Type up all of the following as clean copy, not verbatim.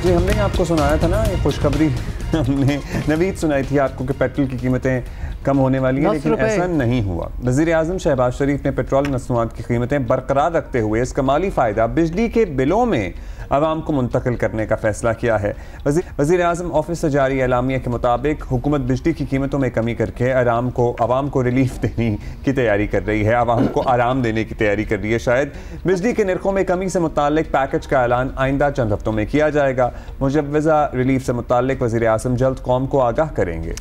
जी, हमने आपको सुनाया था ना ये खुशखबरी हमने नवीद सुनाई थी आपको कि पेट्रोल की कीमतें कम होने वाली हैं, लेकिन ऐसा नहीं हुआ। वज़ीर-ए-आज़म शहबाज शरीफ ने पेट्रोल मसनूआत की कीमतें बरकरार रखते हुए इसका माली फ़ायदा बिजली के बिलों में आवाम को मुंतकिल करने का फैसला किया है। वज़ीर-ए-आज़म ऑफिस से जारी एलामिया के मुताबिक हुकूमत बिजली की कीमतों में कमी करके आवाम को रिलीफ देने की तैयारी कर रही है, आवाम को आराम देने की तैयारी कर रही है। शायद बिजली के नरखों में कमी से मुताल्लिक पैकेज का ऐलान आइंदा चंद हफ्तों में किया जाएगा। मुजव्वज़ा रिलीफ से मुताल्लिक वज़ीर-ए-आज़म जल्द कौम को आगाह करेंगे।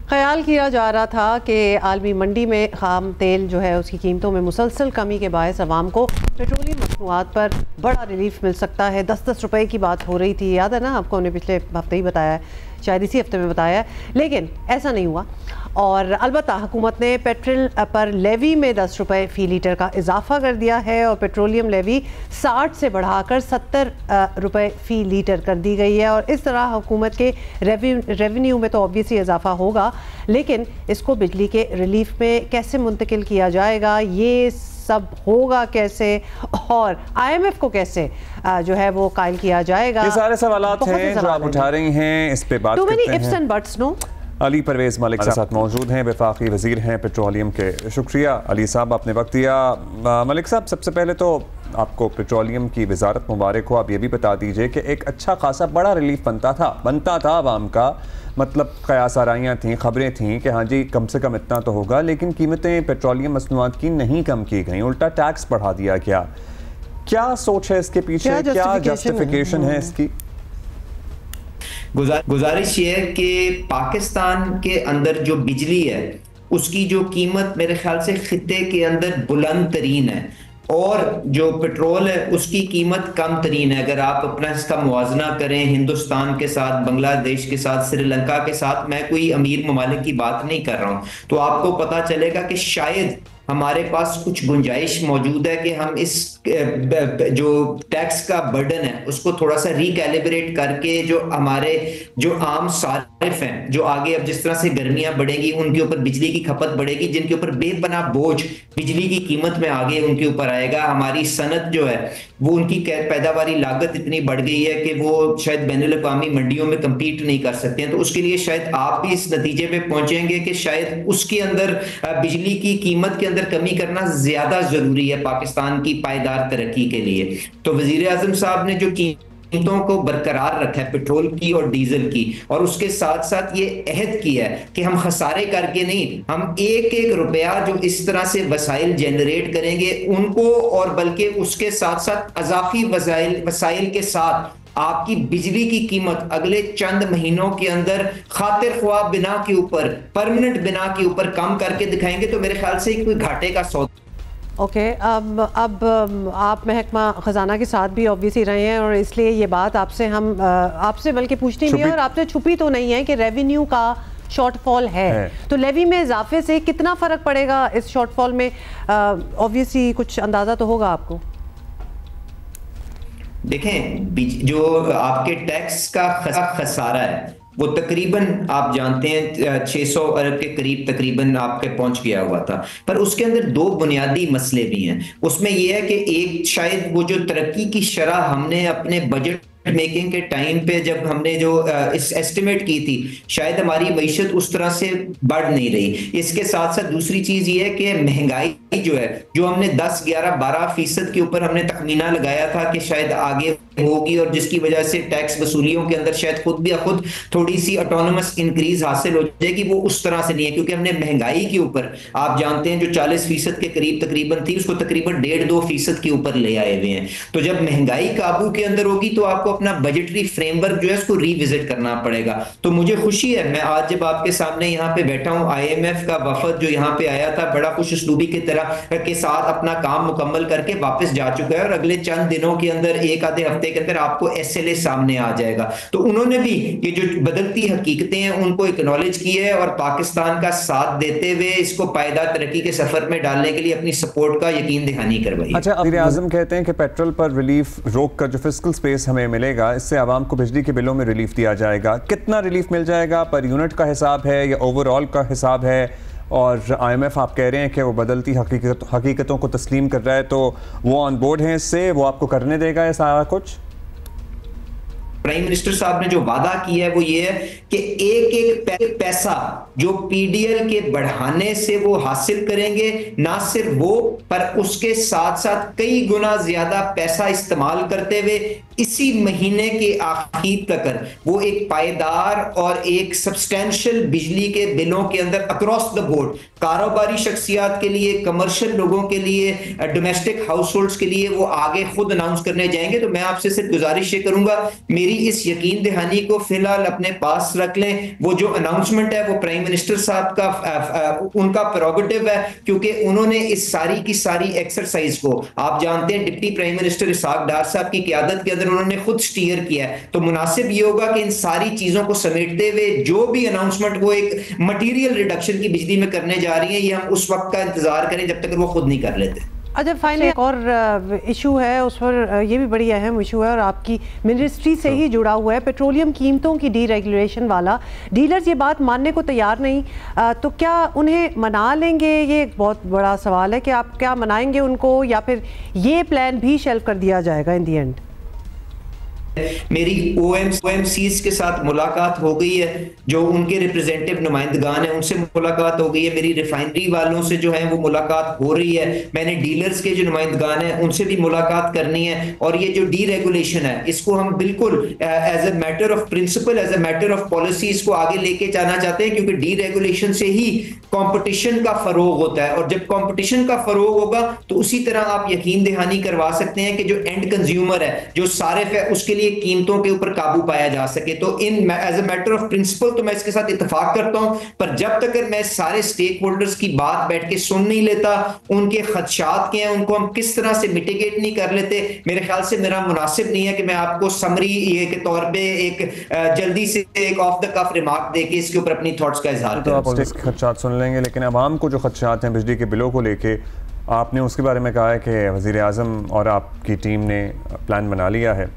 ख्याल किया जा रहा था कि आलमी मंडी में खाम तेल जो है उसकी कीमतों में मुसलसल कमी के बायस आवाम को पेट्रोलियम मसनूआत पर बड़ा रिलीफ मिल सकता है। 10-10 रुपए की बात हो रही थी, याद है ना आपको, हमने पिछले हफ्ते ही बताया है, शायद इसी हफ्ते में बताया है, लेकिन ऐसा नहीं हुआ। और अलबत्ता हुकूमत ने पेट्रोल पर लेवी में 10 रुपये फ़ी लीटर का इजाफा कर दिया है और पेट्रोलियम लेवी 60 से बढ़ाकर 70 रुपये फ़ी लीटर कर दी गई है। और इस तरह हुकूमत के रेवेन्यू में तो ऑब्वियसली इजाफा होगा, लेकिन इसको बिजली के रिलीफ में कैसे मुंतकिल किया जाएगा, ये सब होगा कैसे, और IMF को कैसे जो है वो कायल किया जाएगा, ये सारे सवालात हैं जो आप उठा रही हैं, इस पे बात करते हैं। Ifs and buts no. Ali Parvez Malik साथ मौजूद हैं, वफाकी वज़ीर हैं पेट्रोलियम के। शुक्रिया अली साहब, आपने वक्त दिया। मलिक साहब, सबसे पहले तो आपको पेट्रोलियम की वजारत मुबारक हो। आप ये भी बता दीजिए कि एक अच्छा खासा बड़ा रिलीफ बनता था आवाम का, मतलब कयास आराइयाँ थीं, ख़बरें थीं कि हाँ जी कम से कम इतना तो होगा, लेकिन कीमतें पेट्रोलियम मसनूआत की नहीं कम की गई, उल्टा टैक्स बढ़ा दिया गया। क्या सोच है इसके पीछे, क्या जस्टिफिकेशन है इसकी? गुजारिश ये है कि पाकिस्तान के अंदर जो बिजली है उसकी जो कीमत मेरे ख्याल से खित्ते के अंदर बुलंद तरीन है, और जो पेट्रोल है उसकी कीमत कम तरीन है। अगर आप अपना इसका मुवाजना करें हिंदुस्तान के साथ, बांग्लादेश के साथ, श्रीलंका के साथ, मैं कोई अमीर ममालिक की बात नहीं कर रहा हूं, तो आपको पता चलेगा कि शायद हमारे पास कुछ गुंजाइश मौजूद है कि हम इस जो टैक्स का बर्डन है उसको थोड़ा सा रिकैलिब्रेट करके जो हमारे जो आम सारिफ हैं, जो आगे अब जिस तरह से गर्मियां बढ़ेगी उनके ऊपर बिजली की खपत बढ़ेगी, जिनके ऊपर बेपनाह बोझ बिजली की कीमत में आगे उनके ऊपर आएगा। हमारी सनत जो है वो उनकी पैदावारी लागत इतनी बढ़ गई है कि वो शायद बैनुल-अक़वामी मंडियों में कम्पीट नहीं कर सकते हैं। तो उसके लिए शायद आप भी इस नतीजे पे पहुंचेंगे कि शायद उसके अंदर बिजली की कीमत के अंदर कमी करना ज्यादा जरूरी है पाकिस्तान की पायदार तरक्की के लिए। तो वज़ीर-ए-आज़म साहब ने जो कीमतों को बरकरार रखा है पेट्रोल की और डीजल की, और उसके साथ साथ ये अहद किया है कि हम खसारे करके नहीं, हम एक एक रुपया जो इस तरह से वसाइल जनरेट करेंगे उनको, और बल्कि उसके साथ साथ अजाफी वसाइल के साथ आपकी बिजली की कीमत अगले चंद महीनों के अंदर खातिर ख्वाह बिना के ऊपर, परमानेंट बिना के ऊपर कम करके दिखाएंगे। तो मेरे ख्याल से कोई घाटे का सौदा। ओके, अब आप महकमा ख़जाना के साथ भी ऑब्वियसली रहे हैं, और इसलिए ये बात आपसे बल्कि पूछनी नहीं है, और आपसे छुपी तो नहीं है कि रेवेन्यू का शॉर्टफॉल है। तो लेवी में इजाफे से कितना फ़र्क पड़ेगा इस शॉर्टफॉल में? ऑब्वियसली कुछ अंदाज़ा तो होगा आपको। देखें, जो आपके टैक्स का खसारा है वो तकरीबन आप जानते हैं 600 अरब के करीब तकरीबन आपके पहुंच गया हुआ था, पर उसके अंदर दो बुनियादी मसले भी हैं। उसमें यह है कि एक, शायद वो जो तरक्की की शरह हमने अपने बजट मेकिंग के टाइम पे जब हमने जो इस एस्टिमेट की थी, शायद हमारी मईशत उस तरह से बढ़ नहीं रही। इसके साथ साथ दूसरी चीज ये है कि महंगाई जो है, जो हमने 10, 11, 12% के ऊपर हमने तखमीना लगाया था कि शायद आगे होगी, और जिसकी वजह से टैक्स वसूलियों के अंदर शायद खुद भी खुद थोड़ी सी ऑटोनमस इंक्रीज हासिल हो जाएगी, वो उस तरह से नहीं है, क्योंकि हमने महंगाई के ऊपर, आप जानते हैं जो 40% के करीब तकरीबन थी, उसको तकरीबन 1.5-2% के ऊपर ले आए हुए हैं। तो जब महंगाई काबू के अंदर होगी तो आपको अपना बजटरी फ्रेमवर्क जो है उसको रिविजिट करना पड़ेगा। तो मुझे खुशी है, मैं आज जब आपके सामने यहाँ पे बैठा हूँ, IMF का वफद जो यहाँ पे आया था बड़ा खुश उसलूबी की तरह के साथ अपना काम मुकम्मल करके वापस जा चुका है, और अगले चंद दिनों के अंदर, एक आधे हफ्ते के अंदर आपको SLA सामने आ जाएगा। तो उन्होंने भी ये जो बदलती हकीकतें हैं उनको एक्नॉलेज किया है, और पाकिस्तान का साथ देते हुए इसको पायदार तरक्की के सफर में डालने के लिए अपनी सपोर्ट का यकीन दहानी करवाई। अच्छा, वज़ीर-ए-आज़म कहते हैं कि पेट्रोल पर रिलीफ रोक कर जो फिस्कल स्पेस हमें मिलेगा, इससे आवाम को बिजली के बिलों में रिलीफ दिया जाएगा। कितना रिलीफ मिल जाएगा? पर यूनिट का हिसाब है या ओवरऑल का हिसाब है? और IMF आप कह रहे हैं कि वो बदलती हकीकतों को तस्लीम कर रहा है, तो वो ऑन बोर्ड है इससे, वो आपको करने देगा ये सारा कुछ? प्राइम मिनिस्टर साहब ने जो वादा किया है वो ये है कि एक एक पैसा जो पीडीएल के बढ़ाने से वो हासिल करेंगे, ना सिर्फ वो पर उसके साथ साथ कई गुना ज्यादा पैसा इस्तेमाल करते हुए इसी महीने के आखिर तक वो एक पायदार और एक सब्सटेंशियल बिजली के बिलों के अंदर अक्रॉस द बोर्ड कारोबारी शख्सियात के लिए, कमर्शियल लोगों के लिए, डोमेस्टिक हाउस होल्ड्स के लिए वो आगे खुद अनाउंस करने जाएंगे। तो मैं आपसे सिर्फ गुजारिश ये करूंगा, मेरी इस यकीन दहानी को फिलहाल अपने पास रख लें। वो जो अनाउंसमेंट है वो प्राइम मिनिस्टर साहब का उनका प्रोगेटिव है, क्योंकि उन्होंने इस सारी की सारी एक्सरसाइज को, आप जानते हैं डिप्टी प्राइम मिनिस्टर इसहाक डार साहब की क़यादत के अंदर उन्होंने खुद स्टीयर किया है। तो मुनासिब ये होगा कि इन सारी चीजों को समेटते हुए जो भी अनाउंसमेंट वो एक मटीरियल रिडक्शन की बिजली में करने जा रही है, ये हम उस वक्त का इंतजार करें जब तक वो खुद नहीं कर लेते। अच्छा, फाइनली एक और इशू है, उस पर ये भी बड़ी अहम इशू है और आपकी मिनिस्ट्री से ही जुड़ा हुआ है, पेट्रोलियम कीमतों की डीरेगुलेशन वाला। डीलर्स ये बात मानने को तैयार नहीं, तो क्या उन्हें मना लेंगे? ये एक बहुत बड़ा सवाल है कि आप क्या मनाएंगे उनको, या फिर ये प्लान भी शेल्फ कर दिया जाएगा इन दी एंड? मेरी OMCs के साथ मुलाकात हो गई है, जो उनके रिप्रेजेंटेटिव नुमाइंदगान हैं उनसे मुलाकात हो गई है, मेरी रिफाइनरी वालों से जो है वो मुलाकात हो रही है, मैंने डीलर्स के जो नुमाइंदगान हैं उनसे भी मुलाकात करनी है। और ये जो डीरेगुलेशन है इसको हम बिल्कुल as a matter of principle, as a matter of policy इसको आगे लेके जाना चाहते हैं, क्योंकि डीरेगुलेशन से ही कंपटीशन का फरोग होता है, और जब कंपटीशन का फरोग होगा तो उसी तरह आप यकीन दहानी करवा सकते हैं कि जो एंड कंज्यूमर है, जो सारिफ है, उसके लिए कीमतों के ऊपर काबू पाया जा सके। तो in as a matter of principle तो मैं इसके साथ इत्तेफाक करता हूं, पर जब तक मैं सारे स्टेक होल्डर्स की बात बैठ के सुन नहीं लेता, उनके खदशात क्या हैं, उनको हम किस तरह से मिटिगेट नहीं कर लेते, मेरे ख्याल से मेरा मुनासिब नहीं है कि मैं आपको समरी ये के तौर पे एक जल्दी से एक ऑफ द कफ रिमार्क देके इसके ऊपर अपनी थॉट्स का इजहार करूं। तो आप खदशात सुन लेंगे, लेकिन आवाम को जो खदशात हैं बिजली के बिलों को लेके, आपने उसके बारे में कहा है कि वज़ीर आज़म और आपकी टीम ने प्लान बना लिया है।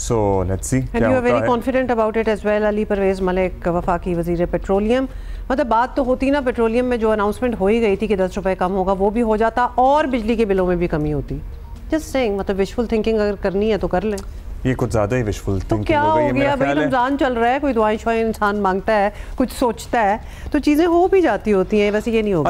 So let's see क्या होता है। And you are very confident about it as well। Ali Parvez Malik, वफाकी वज़ीर पेट्रोलियम, मतलब बात तो होती ना, पेट्रोलियम में जो अनाउंसमेंट हो ही गई थी कि 10 रुपए कम होगा, वो भी हो जाता और बिजली के बिलों में भी कमी होती। जस्ट सेइंग, मतलब विशफुल थिंकिंग अगर करनी है तो कर लें। ये कुछ ज़्यादा ही विशफुल थिंकिंग क्या हो गया भाई, रमज़ान चल रहा है, कोई दुआएं शुआएं इंसान मांगता है, कुछ सोचता है, तो चीज़ें हो भी जाती होती हैं, वैसे ये नहीं होगी।